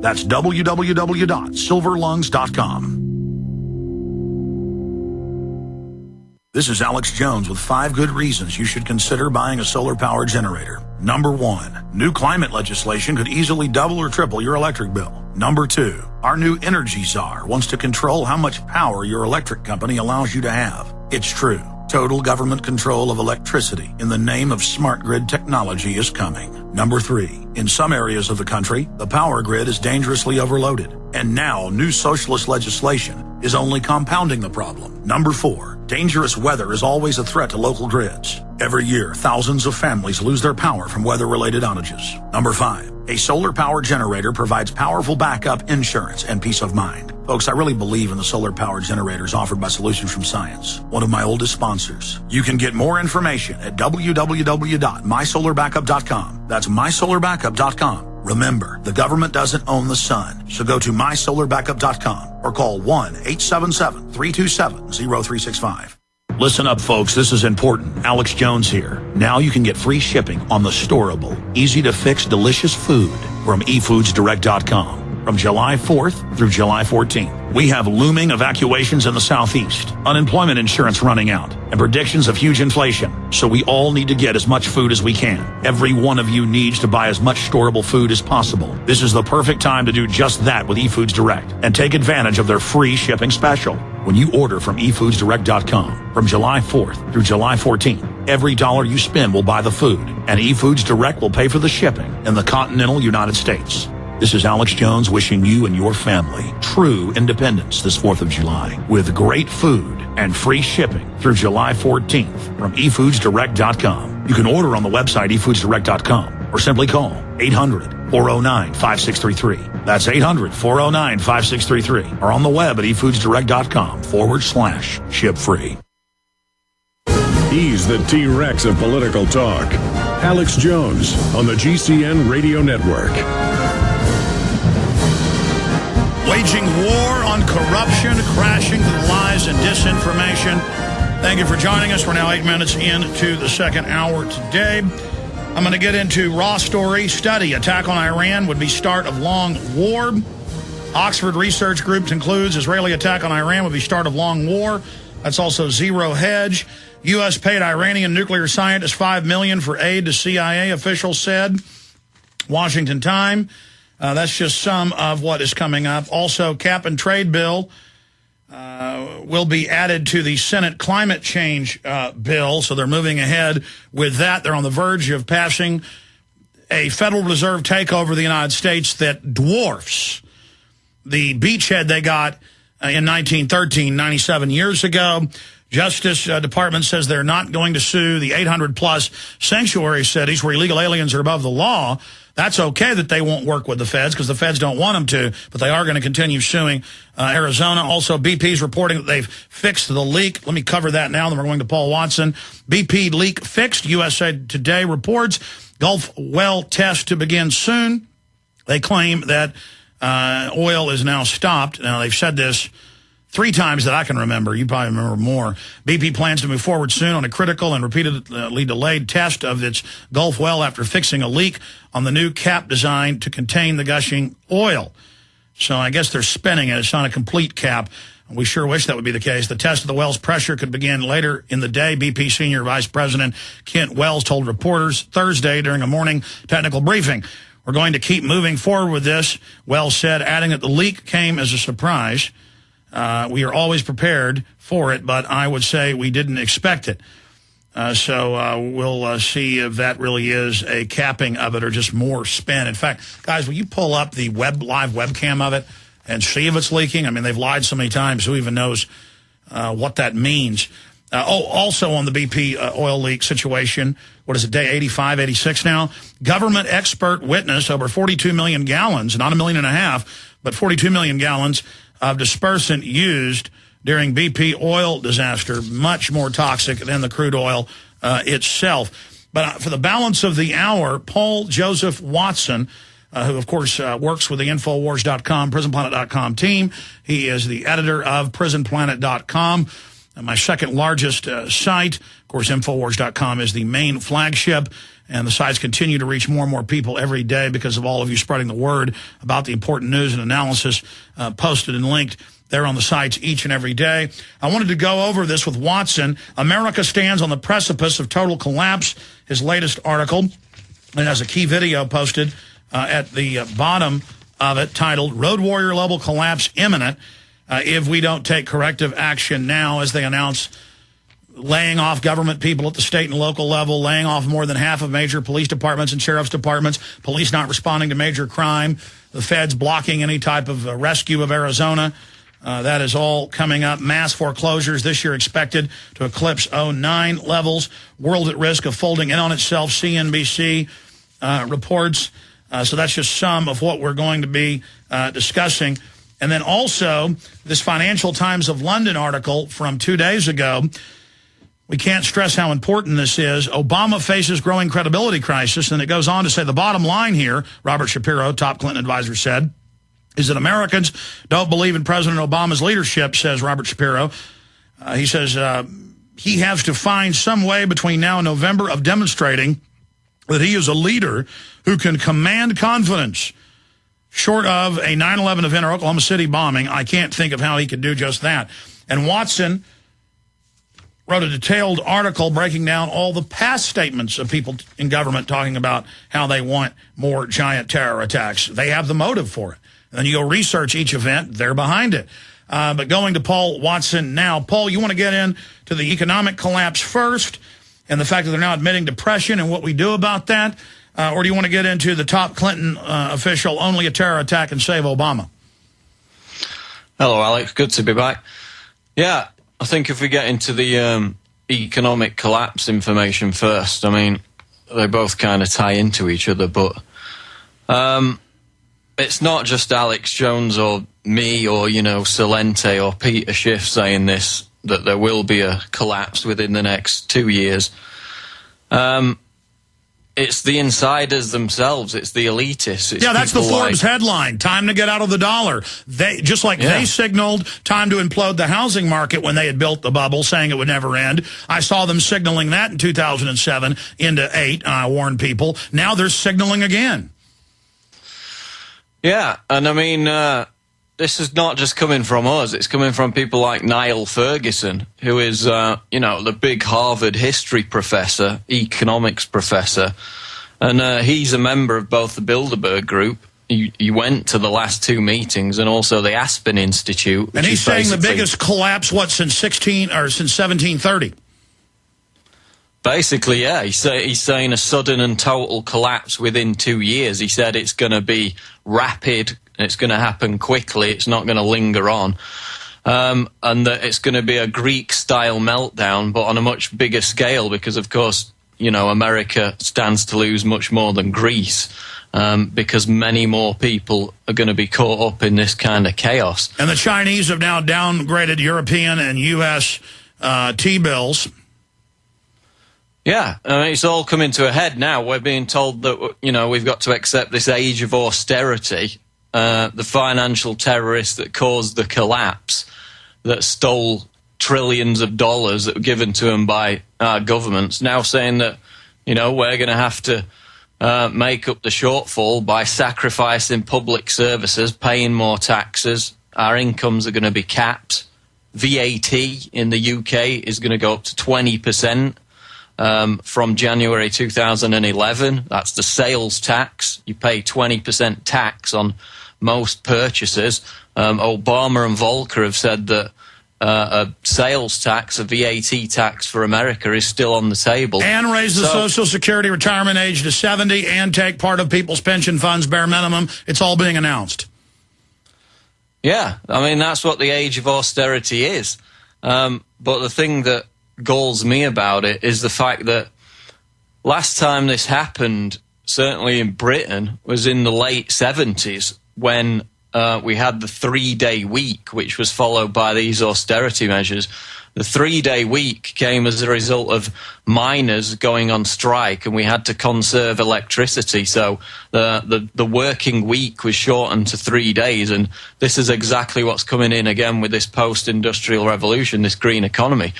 That's www.silverlungs.com. This is Alex Jones with 5 good reasons you should consider buying a solar power generator. Number 1, new climate legislation could easily double or triple your electric bill. Number 2, our new energy czar wants to control how much power your electric company allows you to have. It's true. Total government control of electricity in the name of smart grid technology is coming. Number 3, in some areas of the country, the power grid is dangerously overloaded. And now new socialist legislation is only compounding the problem. Number 4, dangerous weather is always a threat to local grids. Every year, thousands of families lose their power from weather-related outages. Number 5, a solar power generator provides powerful backup insurance and peace of mind. Folks, I really believe in the solar power generators offered by Solutions from Science, one of my oldest sponsors. You can get more information at www.mysolarbackup.com. That's mysolarbackup.com. Remember, the government doesn't own the sun, so go to mysolarbackup.com or call 1-877-327-0365. Listen up, folks. This is important. Alex Jones here. Now you can get free shipping on the storable, easy-to-fix, delicious food from efoodsdirect.com. From July 4th through July 14th, we have looming evacuations in the Southeast, unemployment insurance running out, and predictions of huge inflation. So we all need to get as much food as we can. Every one of you needs to buy as much storable food as possible. This is the perfect time to do just that with eFoods Direct and take advantage of their free shipping special. When you order from efoodsdirect.com from July 4th through July 14th, every dollar you spend will buy the food, and eFoods Direct will pay for the shipping in the continental United States. This is Alex Jones wishing you and your family true independence this 4th of July with great food and free shipping through July 14th from efoodsdirect.com. You can order on the website efoodsdirect.com or simply call 800-409-5633. That's 800-409-5633 or on the web at efoodsdirect.com/ship free. He's the T-Rex of political talk. Alex Jones on the GCN Radio Network. Waging war on corruption, crashing through lies and disinformation. Thank you for joining us. We're now 8 minutes into the second hour today. I'm going to get into raw story. Study, attack on Iran would be start of long war. Oxford Research Group concludes Israeli attack on Iran would be start of long war. That's also Zero Hedge. U.S. paid Iranian nuclear scientists $5 million for aid to CIA, officials said. Washington Time. That's just some of what is coming up. Also, cap and trade bill will be added to the Senate climate change bill, so they're moving ahead with that. They're on the verge of passing a Federal Reserve takeover of the United States that dwarfs the beachhead they got in 1913, 97 years ago. Justice Department says they're not going to sue the 800-plus sanctuary cities where illegal aliens are above the law. That's okay that they won't work with the feds because the feds don't want them to, but they are going to continue suing Arizona. Also, BP's reporting that they've fixed the leak. Let me cover that now, then we're going to Paul Watson. BP leak fixed. USA Today reports Gulf well test to begin soon. They claim that oil is now stopped. Now, they've said this 3 times that I can remember. You probably remember more. BP plans to move forward soon on a critical and repeatedly delayed test of its Gulf well after fixing a leak on the new cap design to contain the gushing oil. So I guess they're spinning it. It's not a complete cap. We sure wish that would be the case. The test of the well's pressure could begin later in the day. BP Senior Vice President Kent Wells told reporters Thursday during a morning technical briefing. We're going to keep moving forward with this, Wells said, adding that the leak came as a surprise. We are always prepared for it, but I would say we didn't expect it. So we'll see if that really is a capping of it or just more spin. In fact, guys, will you pull up the live webcam of it and see if it's leaking? I mean, they've lied so many times. Who even knows what that means? Also on the BP oil leak situation, what is it, day 85, 86 now? Government expert witness over 42 million gallons, not 1.5 million, but 42 million gallons of dispersant used during BP oil disaster, much more toxic than the crude oil itself. But for the balance of the hour, Paul Joseph Watson, who, of course, works with the Infowars.com, PrisonPlanet.com team. He is the editor of PrisonPlanet.com. my second largest site. Of course, Infowars.com is the main flagship, and the sites continue to reach more and more people every day because of all of you spreading the word about the important news and analysis posted and linked there on the sites each and every day. I wanted to go over this with Watson. America stands on the precipice of total collapse, his latest article. It has a key video posted at the bottom of it titled, Road Warrior Level Collapse Imminent if we don't take corrective action now, as they announce laying off government people at the state and local level, laying off more than half of major police departments and sheriff's departments, police not responding to major crime, the feds blocking any type of rescue of Arizona. That is all coming up. Mass foreclosures this year expected to eclipse 2009 levels. World at risk of folding in on itself, CNBC reports. So that's just some of what we're going to be discussing. And then also this Financial Times of London article from 2 days ago. We can't stress how important this is. Obama faces growing credibility crisis. And it goes on to say the bottom line here, Robert Shapiro, top Clinton advisor, said, is that Americans don't believe in President Obama's leadership, says Robert Shapiro. He says he has to find some way between now and November of demonstrating that he is a leader who can command confidence. Short of a 9/11 event or Oklahoma City bombing, I can't think of how he could do just that. And Watson wrote a detailed article breaking down all the past statements of people in government talking about how they want more giant terror attacks. They have the motive for it. And then you go research each event, they're behind it. But going to Paul Watson now. Paul, you want to get into the economic collapse first and the fact that they're now admitting depression and what we do about that? Or do you want to get into the top Clinton official, only a terror attack and save Obama? Hello, Alex. Good to be back. Yeah, I think if we get into the economic collapse information first, I mean, they both kind of tie into each other, but it's not just Alex Jones or me or, you know, Salente or Peter Schiff saying this, that there will be a collapse within the next 2 years. It's the insiders themselves. It's the elitists. It's that's the Forbes headline. Time to get out of the dollar. They they signaled time to implode the housing market when they had built the bubble, saying it would never end. I saw them signaling that in 2007 into 2008, and I warned people. Now they're signaling again. Yeah, and I mean, this is not just coming from us. It's coming from people like Niall Ferguson, who is, you know, the big Harvard history professor, economics professor. And he's a member of both the Bilderberg Group. He went to the last two meetings and also the Aspen Institute. And he's saying the biggest collapse, since 1730? Basically, yeah. He's saying a sudden and total collapse within 2 years. He said it's going to be rapid. It's going to happen quickly. It's not going to linger on. And that it's going to be a Greek-style meltdown, but on a much bigger scale because, of course, you know, America stands to lose much more than Greece because many more people are going to be caught up in this kind of chaos. And the Chinese have now downgraded European and U.S. T-bills. Yeah, I mean, it's all coming to a head now. We're being told that, you know, we've got to accept this age of austerity. The financial terrorists that caused the collapse, that stole trillions of dollars that were given to them by our governments, now saying that, you know, we're going to have to make up the shortfall by sacrificing public services, paying more taxes. Our incomes are going to be capped. VAT in the UK is going to go up to 20%. From January 2011. That's the sales tax. You pay 20% tax on most purchases. Obama and Volcker have said that a sales tax, a VAT tax for America is still on the table. And raise the Social Security retirement age to 70 and take part of people's pension funds bare minimum. It's all being announced. Yeah, I mean, that's what the age of austerity is. But the thing that galls me about it is the fact that last time this happened, certainly in Britain, was in the late 70s when we had the 3-day week, which was followed by these austerity measures. The 3-day week came as a result of miners going on strike, and we had to conserve electricity. So the working week was shortened to 3 days, and this is exactly what's coming in again with this post-industrial revolution, this green economy.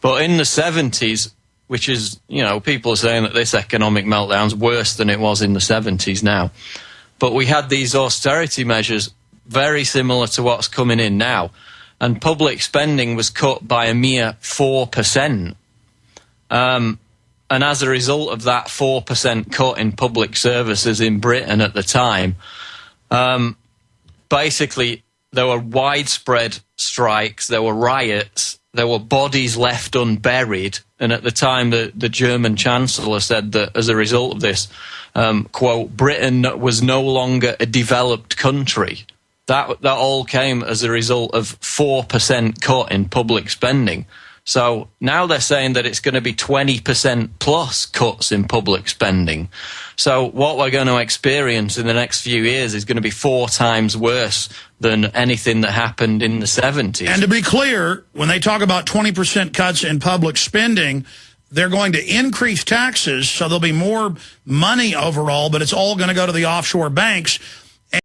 But in the 70s, which is, you know, people are saying that this economic meltdown's worse than it was in the 70s now. But we had these austerity measures very similar to what's coming in now. And public spending was cut by a mere 4%. And as a result of that 4% cut in public services in Britain at the time, basically there were widespread strikes, there were riots, there were bodies left unburied, and at the time the German Chancellor said that as a result of this, quote, Britain was no longer a developed country. That all came as a result of 4% cut in public spending. So now they're saying that it's going to be 20% plus cuts in public spending. So what we're going to experience in the next few years is going to be 4 times worse than anything that happened in the 70s. And to be clear, when they talk about 20% cuts in public spending, they're going to increase taxes, so there'll be more money overall, but it's all going to go to the offshore banks.